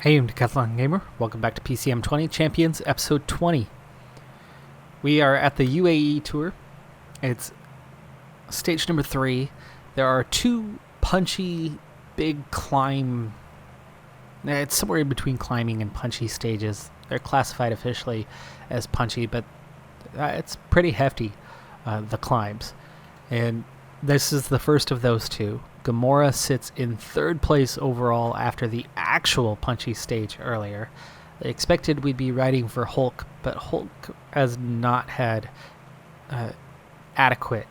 Hey, I'm Decathlon Gamer. Welcome back to PCM20 Champions Episode 20. We are at the UAE tour. It's stage number 3. There are two punchy, big climb. It's somewhere in between climbing and punchy stages. They're classified officially as punchy, but it's pretty hefty, the climbs. And this is the first of those two. Gamora sits in third place overall after the actual punchy stage earlier. They expected we'd be riding for Hulk, but Hulk has not had adequate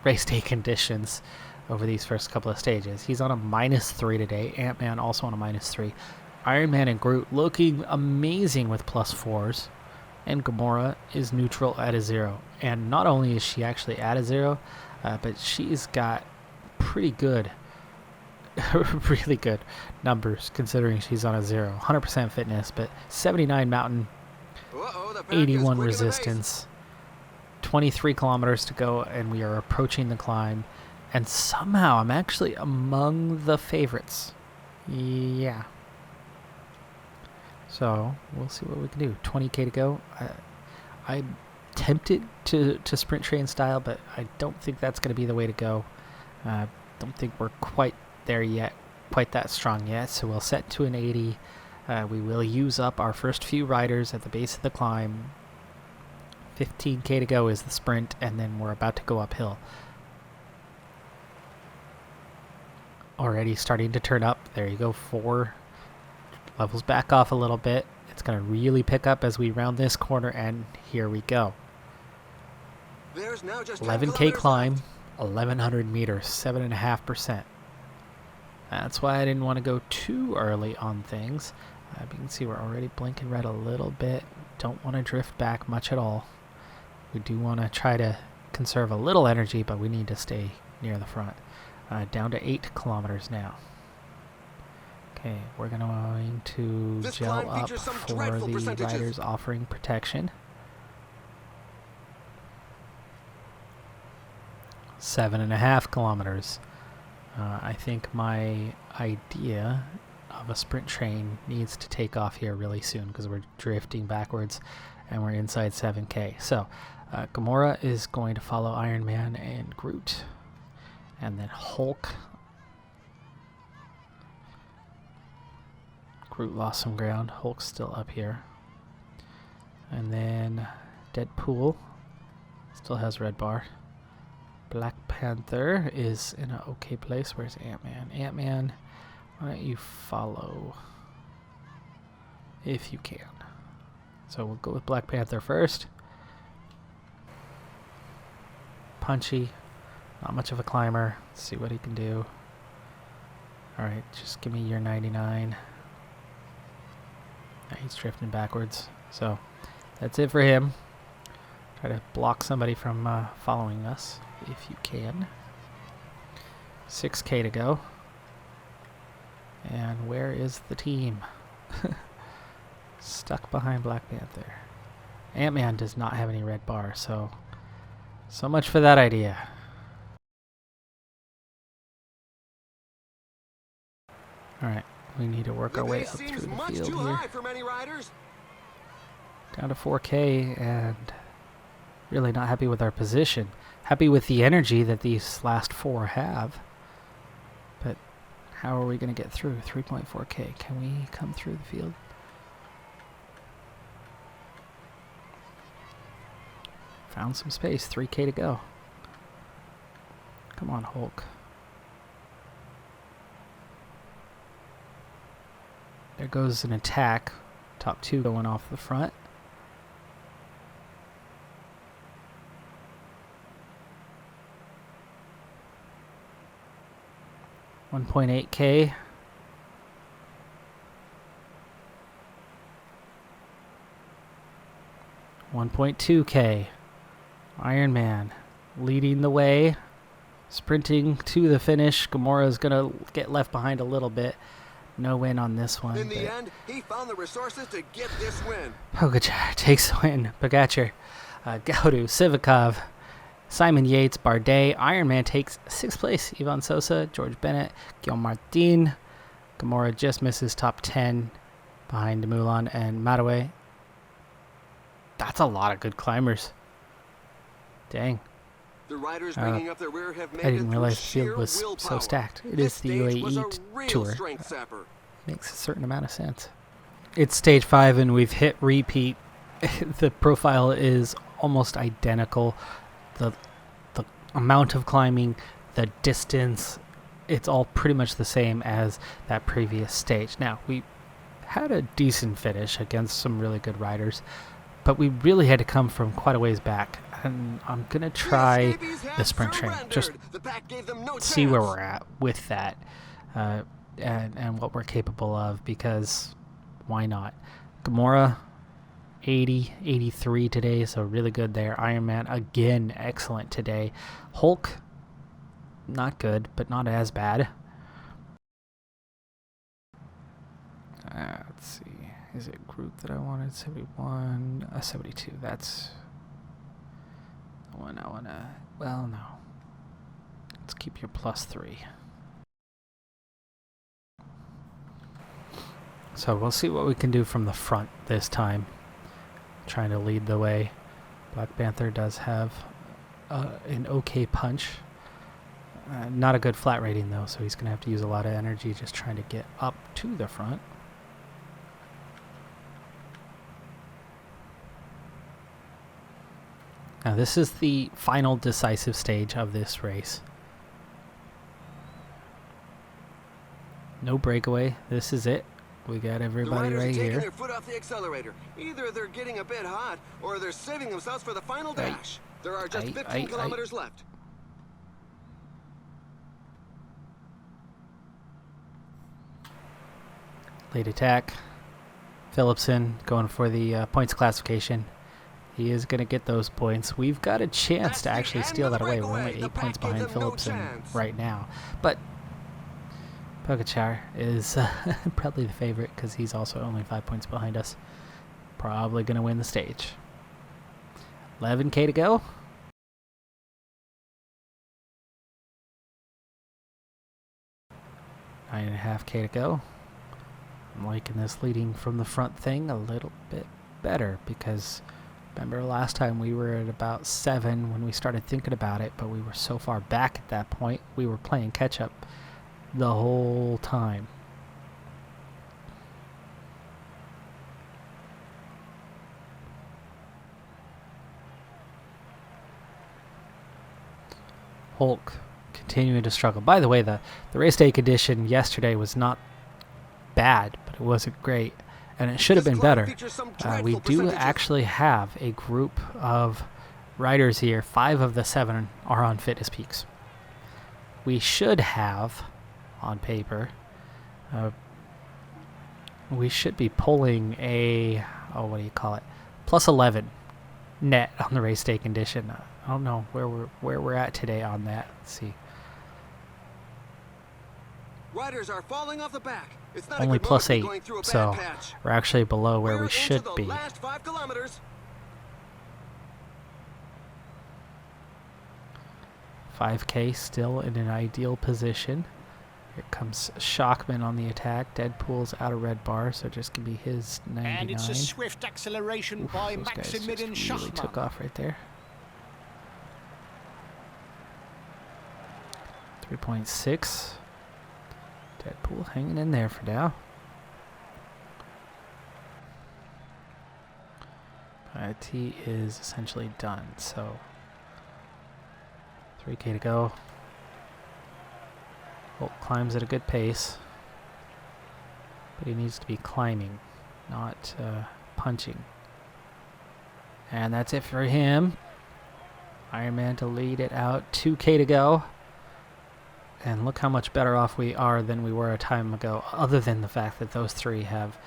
race day conditions over these first couple of stages. He's on a -3 today. Ant-Man also on a -3. Iron Man and Groot looking amazing with +4s. And Gamora is neutral at a 0. And not only is she actually at a 0, but she's got pretty good, really good numbers considering she's on a 0. 100% fitness, but 79 mountain, 81 resistance, 23 kilometers to go, and we are approaching the climb. And somehow I'm actually among the favorites. Yeah. So we'll see what we can do. 20k to go. I'm tempted to sprint train style, but I don't think that's going to be the way to go. Don't think we're quite there yet, quite that strong yet, so we'll set to an 80. We will use up our first few riders at the base of the climb. 15k to go is the sprint, and then we're about to go uphill. Already starting to turn up. There you go, 4 levels back off a little bit. It's going to really pick up as we round this corner, and here we go. There's now just 11k climb, 1100 meters, 7.5%. That's why I didn't want to go too early on things. You can see we're already blinking red a little bit. Don't want to drift back much at all. We do want to try to conserve a little energy, but we need to stay near the front. Down to 8 kilometers now. Okay, we're going to gel up for the riders offering protection. 7.5 kilometers. I think my idea of a sprint train needs to take off here really soon because we're drifting backwards and we're inside 7k. So Gamora is going to follow Iron Man and Groot, and then Hulk. Groot lost some ground. Hulk's still up here. And then Deadpool still has red bar. Black Panther is in an okay place. Where's Ant-Man? Ant-Man, why don't you follow if you can? So we'll go with Black Panther first. Punchy, not much of a climber. Let's see what he can do. Alright, just give me your 99. He's drifting backwards. So that's it for him. Try to block somebody from following us if you can. 6k to go. And where is the team? Stuck behind Black Panther. Ant-Man does not have any red bar, so much for that idea. Alright, we need to work our way up through the field here. Down to 4k, and really not happy with our position. Happy with the energy that these last 4 have. But how are we going to get through? 3.4k. Can we come through the field? Found some space. 3k to go. Come on, Hulk. There goes an attack. Top 2 going off the front. $1.8k. $1.2k. Iron Man leading the way, sprinting to the finish. Gamora's gonna get left behind a little bit. No win on this one. In the end, he found the resources to get this win. Pogacar takes the win. Pogacar, Gaudu, Sivakov, Simon Yates, Bardet. Iron Man takes 6th place. Ivan Sosa, George Bennett, Guillaume Martin. Gamora just misses top 10. behind Mulan and Mataway. That's a lot of good climbers. Dang. The riders bringing up their rear have made I it didn't through realize the sheer field was so willpower. stacked. It This is the stage was a UAE real tour. strength sapper. Makes a certain amount of sense. It's stage 5 and we've hit repeat. The profile is almost identical. The amount of climbing, the distance, it's all pretty much the same as that previous stage. Now, we had a decent finish against some really good riders, but we really had to come from quite a ways back. And I'm going to try the sprint train, just see where we're at with that and what we're capable of, because why not? Gamora, 80, 83 today, so really good there. Iron Man, again, excellent today. Hulk, not good, but not as bad. Let's see. Is it group that I wanted? 71, 72. That's the one I want to... Well, no. Let's keep your +3. So we'll see what we can do from the front this time. Trying to lead the way. Black Panther does have an okay punch. Not a good flat rating though, so he's going to have to use a lot of energy just trying to get up to the front. Now this is the final decisive stage of this race. No breakaway. This is it. We got everybody right here. Taking their foot off the accelerator. Either they're getting a bit hot, or they're saving themselves for the final dash. There are just 15 kilometers left. Late attack. Phillipson going for the points classification. He is going to get those points. We've got a chance to actually steal that away. We're only 8 points behind Phillipson right now. But Pogacar is probably the favorite because he's also only 5 points behind us. Probably going to win the stage. 11K to go. 9.5K to go. I'm liking this leading from the front thing a little bit better because remember last time we were at about 7 when we started thinking about it, but we were so far back at that point. We were playing catch up the whole time. Hulk continuing to struggle. By the way, the race day condition yesterday was not bad, but it wasn't great, and it should have been better. We do actually have a group of riders here. 5 of the 7 are on fitness peaks. We should have, on paper, we should be pulling a, what do you call it, +11 net on the race day condition. I don't know where we're at today on that. Let's see. Riders are falling off the back. It's not only +8, so we're actually below where we should be. Last 5 kilometers. 5K still in an ideal position. Here comes Shockman on the attack. Deadpool's out of red bar, so just gonna be his 99. And it's a swift acceleration by Maximilian Schachmann. Really took off right there. 3.6. Deadpool hanging in there for now. T is essentially done, so 3K to go. Bolt climbs at a good pace, but he needs to be climbing, not punching. And that's it for him. Iron Man to lead it out. 2K to go. And look how much better off we are than we were a time ago, other than the fact that those 3 have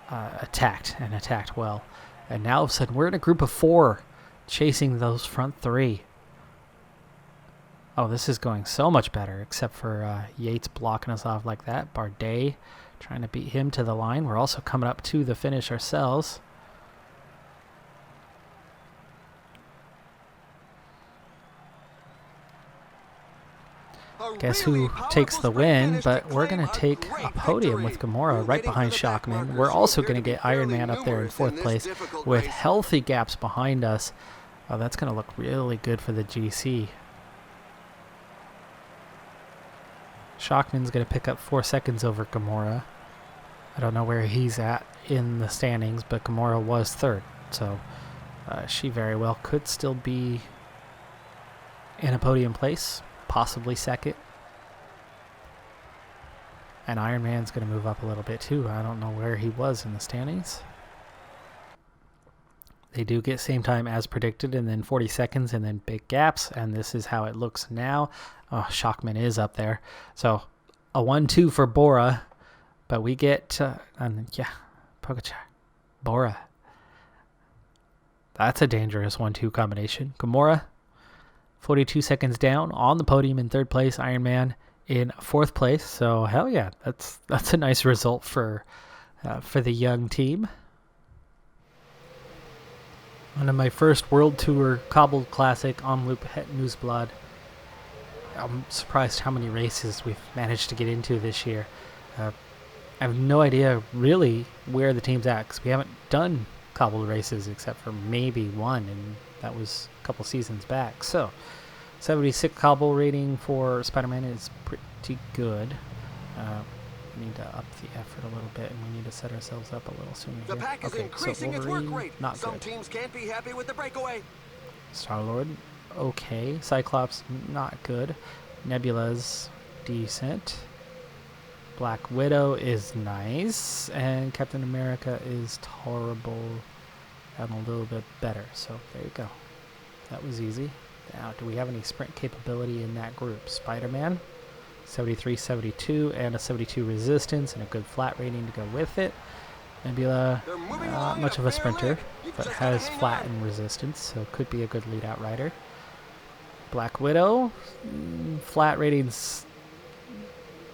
attacked, and attacked well. And now all of a sudden we're in a group of 4 chasing those front 3. Oh, this is going so much better, except for Yates blocking us off like that. Bardet trying to beat him to the line. We're also coming up to the finish ourselves. Guess who takes the win, but we're going to take a podium with Gamora right behind Shockman. We're also going to get Iron Man up there in 4th place with healthy gaps behind us. Oh, that's going to look really good for the GC. Shockman's going to pick up 4 seconds over Gamora. I don't know where he's at in the standings, but Gamora was 3rd. So she very well could still be in a podium place, possibly 2nd. And Iron Man's going to move up a little bit too. I don't know where he was in the standings. They do get same time as predicted, and then 40 seconds, and then big gaps, and this is how it looks now. Oh, Shockman is up there. So a 1-2 for Bora, but we get, Pogacar, Bora. That's a dangerous 1-2 combination. Gamora, 42 seconds down on the podium in 3rd place. Iron Man in 4th place. So hell yeah, that's a nice result for the young team. One of my first World Tour Cobbled Classic Omloop Het Nieuwsblad. I'm surprised how many races we've managed to get into this year. I have no idea really where the team's at, because we haven't done cobbled races except for maybe one, and that was a couple seasons back. So 76 cobble rating for Spider-Man is pretty good. We need to up the effort a little bit, and we need to set ourselves up a little sooner. The pack is increasing its work rate. Not Some good. teams can't be happy with the breakaway. Star-Lord, okay. Cyclops, not good. Nebula's decent. Black Widow is nice, and Captain America is tolerable and a little bit better. So there you go. That was easy. Now, do we have any sprint capability in that group? Spider-Man, 73, 72, and a 72 resistance, and a good flat rating to go with it. Nebula, not much of a sprinter, but has flat and resistance, so could be a good lead-out rider. Black Widow, flat ratings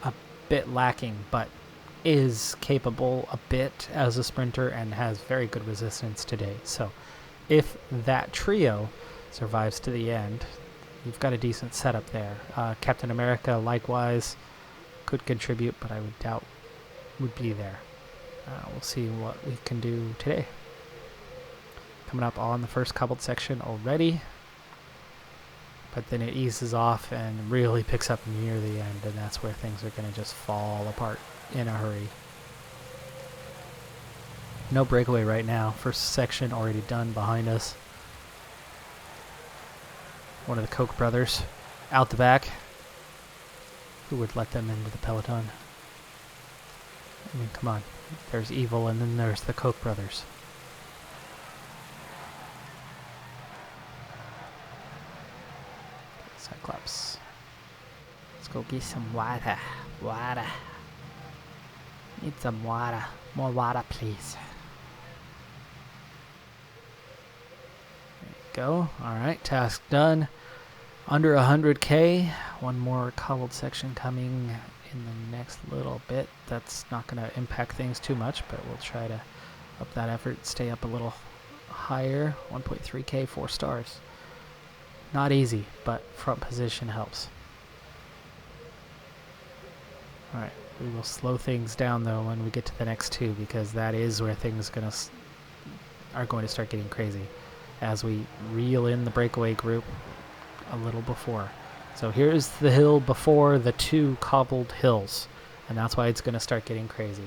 a bit lacking, but is capable a bit as a sprinter and has very good resistance today. So if that trio survives to the end, you've got a decent setup there. Captain America, likewise, could contribute, but I would doubt would be there. We'll see what we can do today. Coming up on the first cobbled section already, but then it eases off and really picks up near the end, and that's where things are going to just fall apart in a hurry. No breakaway right now. First section already done behind us. One of the Koch brothers out the back. Who would let them into the peloton? I mean, come on. There's Evil, and then there's the Koch brothers. Cyclops. Let's go get some water. Water. Need some water. More water, please. There you go. Alright, task done. Under 100k. One more cobbled section coming in the next little bit. That's not going to impact things too much, but we'll try to up that effort, stay up a little higher. 1.3k, 4 stars. Not easy, but front position helps. Alright, we will slow things down though when we get to the next two, because that is where things are going to start getting crazy as we reel in the breakaway group a little before. So here's the hill before the 2 cobbled hills, and that's why it's going to start getting crazy.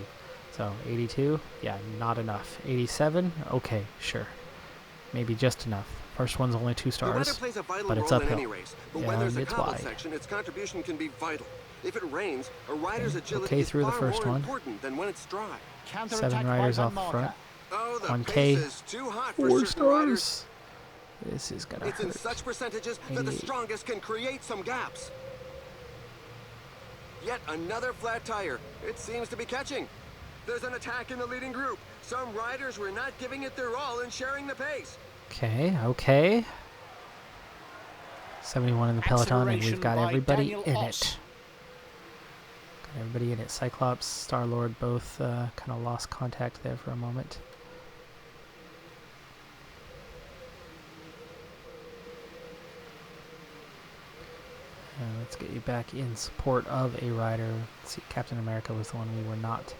So 82, yeah, not enough. 87, okay, sure. Maybe just enough. First one's only 2 stars, but it's uphill. And it's wide. Its contribution can be vital. If it rains, a rider's agility okay, is through the far first more one. important than when it's dry. 7 riders off front. Oh, the 1k, pace is too hot for 4 certain riders. stars. This is gonna It's hurt. in such percentages that the strongest can create some gaps. Yet another flat tire. It seems to be catching. There's an attack in the leading group. Some riders were not giving it their all and sharing the pace. Okay, okay. 71 in the peloton, and we've got everybody in it. Got everybody in it. Cyclops, Star-Lord, both kind of lost contact there for a moment. Let's get you back in support of a rider. Let's see, Captain America was the one we were not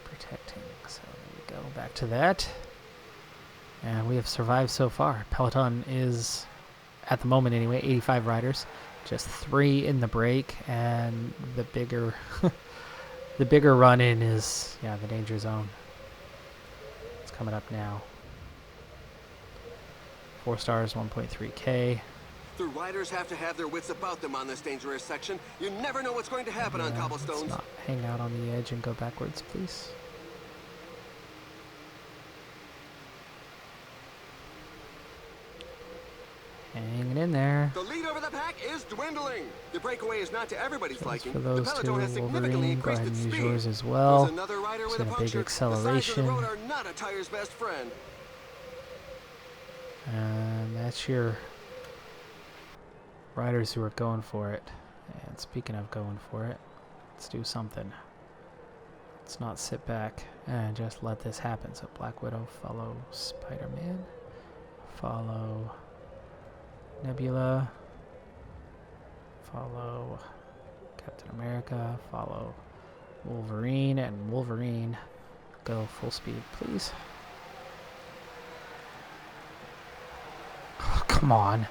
protecting. So there we go, back to that. And we have survived so far. Peloton is, at the moment anyway, 85 riders. Just 3 in the break, and the bigger the bigger run-in is, yeah, the danger zone. It's coming up now. 4 stars, 1.3K. The riders have to have their wits about them on this dangerous section. You never know what's going to happen on cobblestones. Let's not hang out on the edge and go backwards, please. Hanging in there. The lead over the pack is dwindling. The breakaway is not to everybody's liking. For those the two, peloton has significantly Wolverine, go increased ahead and its use speed. yours as well. There's another rider with a big puncture. acceleration. The sides of the road are not a tire's best friend. And that's your riders who are going for it. And speaking of going for it, let's do something. Let's not sit back and just let this happen. So Black Widow, follow Spider-Man, follow Nebula, follow Captain America, follow Wolverine, and Wolverine, go full speed, please. Oh, come on.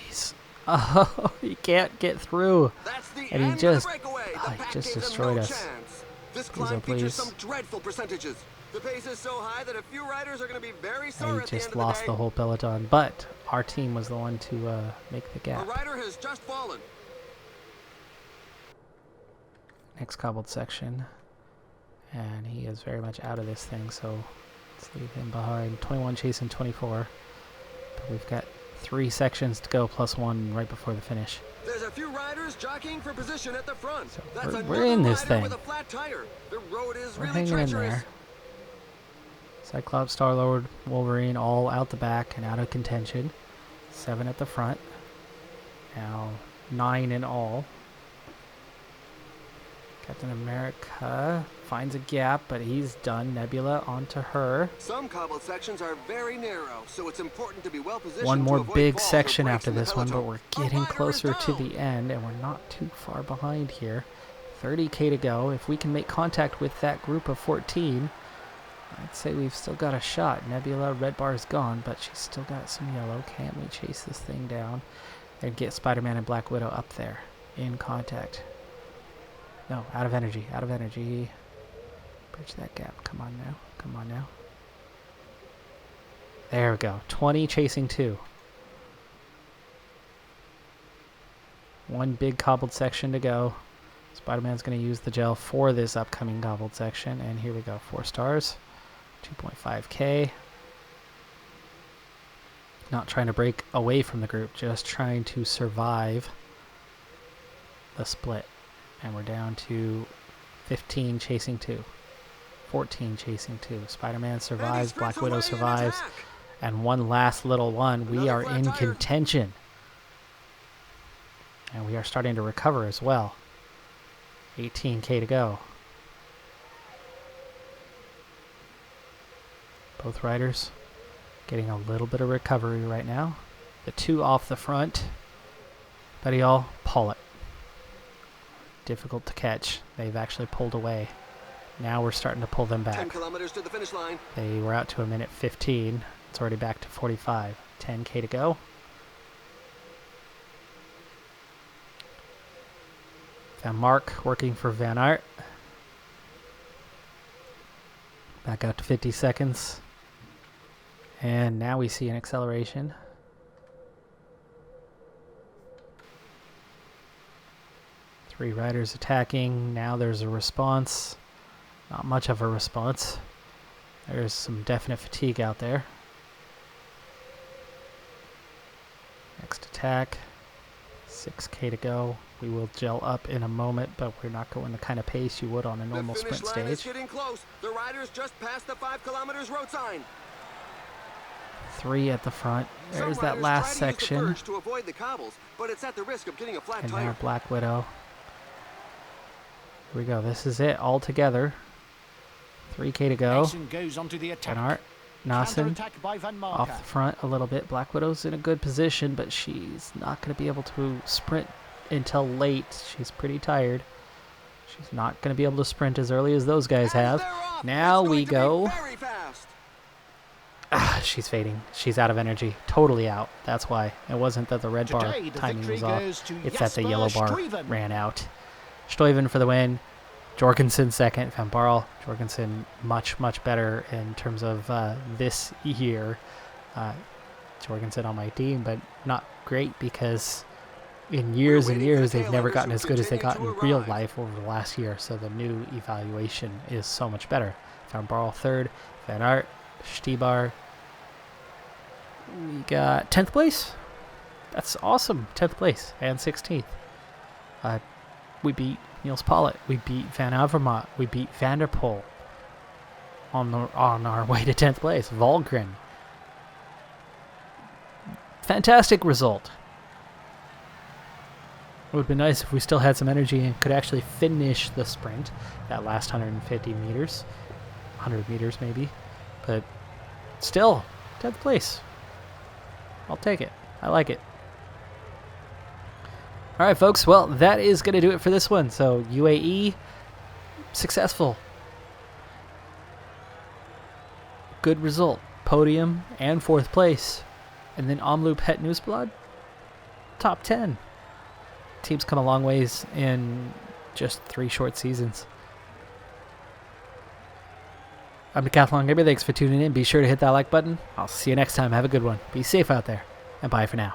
Jeez. Oh, he can't get through. That's the And end he just, of the breakaway. The he pack just gave them destroyed no us. chance. This Please, climb oh, features please. some dreadful percentages. The pace is so high that a few riders are going to be very sore And at he the end just of the lost day. the whole peloton, but our team was the one to make the A gap. rider has just fallen. Next cobbled section, and he is very much out of this thing, so let's leave him behind. 21 chasing 24, but we've got 3 sections to go plus 1 right before the finish. There's a few riders jockeying for position at the front. So That's we're in this rider thing. with a flat tire. The road is We're really hanging in treacherous. there. Cyclops, Star-Lord, Wolverine all out the back and out of contention. 7 at the front. Now 9 in all. Captain America finds a gap, but he's done. Nebula onto her. Some cobbled sections are very narrow, so it's important to be well positioned. One to more avoid big falls or section breaks after in the this one, but peloton. we're A getting rider is closer to down. the end, and we're not too far behind here. 30K to go. If we can make contact with that group of 14, I'd say we've still got a shot. Nebula, red bar is gone, but she's still got some yellow. Can't we chase this thing down and get Spider-Man and Black Widow up there in contact? No, out of energy, out of energy. Bridge that gap. Come on now. Come on now. There we go. 20 chasing 2. One big cobbled section to go. Spider-Man's going to use the gel for this upcoming cobbled section. And here we go. 4 stars. 2.5K. Not trying to break away from the group. Just trying to survive the split. And we're down to 15 chasing 2. 14 chasing 2. Spider-Man survives. Black Widow survives. And one last little one. We are in contention. And we are starting to recover as well. 18K to go. Both riders getting a little bit of recovery right now. The 2 off the front. Betty all, pull it. Difficult to catch. They've actually pulled away. Now we're starting to pull them 10 back. kilometers to the finish line. They were out to a minute 15. It's already back to 45. 10K to go. Van Mark working for Van Aert. Back out to 50 seconds. And now we see an acceleration. Three riders attacking. Now there's a response. Not much of a response. There's some definite fatigue out there. Next attack. 6K to go. We will gel up in a moment, but we're not going the kind of pace you would on a normal sprint The finish line is stage. getting close. The riders just passed the 5 kilometers road sign. 3 at the front. There's Some that riders last try to use the section. verge to avoid the cobbles, but it's at the risk of getting a flat And tire. now Black Widow. Here we go. This is it all together. 3K to go. Mason goes onto the attack. Van Aert Nassen Counter-attack by Van off Marker. the front a little bit. Black Widow's in a good position, but she's not going to be able to sprint until late. She's pretty tired. She's not going to be able to sprint as early as those guys And have. they're off. Now It's we going to be go. very fast. She's fading. She's out of energy. Totally out. That's why. It wasn't that the red bar Today, the timing victory was off. goes to It's that the Jasper yellow bar Stuyven. ran out. Stuyven for the win. Jorgensen second. Van Barl. Jorgensen much, much better in terms of this year. Jorgensen on my team, but not great because in years and years they've never gotten as good as they got in real life over the last year. So the new evaluation is so much better. Van Barl third. Van Aert. Stibar. We got 10th place. That's awesome. 10th place and 16th. We beat Niels Pollitt. We beat Van Avermaet. We beat Van der Poel on our way to 10th place. Volgren. Fantastic result. It would be nice if we still had some energy and could actually finish the sprint, that last 150 meters. 100 meters maybe. But still, 10th place. I'll take it. I like it. All right, folks. Well, that is going to do it for this one. So UAE, successful. Good result. Podium and 4th place. And then Omloop Het Nieuwsblad, top 10. Team's come a long ways in just 3 short seasons. I'm Decathlon Gamer. Thanks for tuning in. Be sure to hit that like button. I'll see you next time. Have a good one. Be safe out there. And bye for now.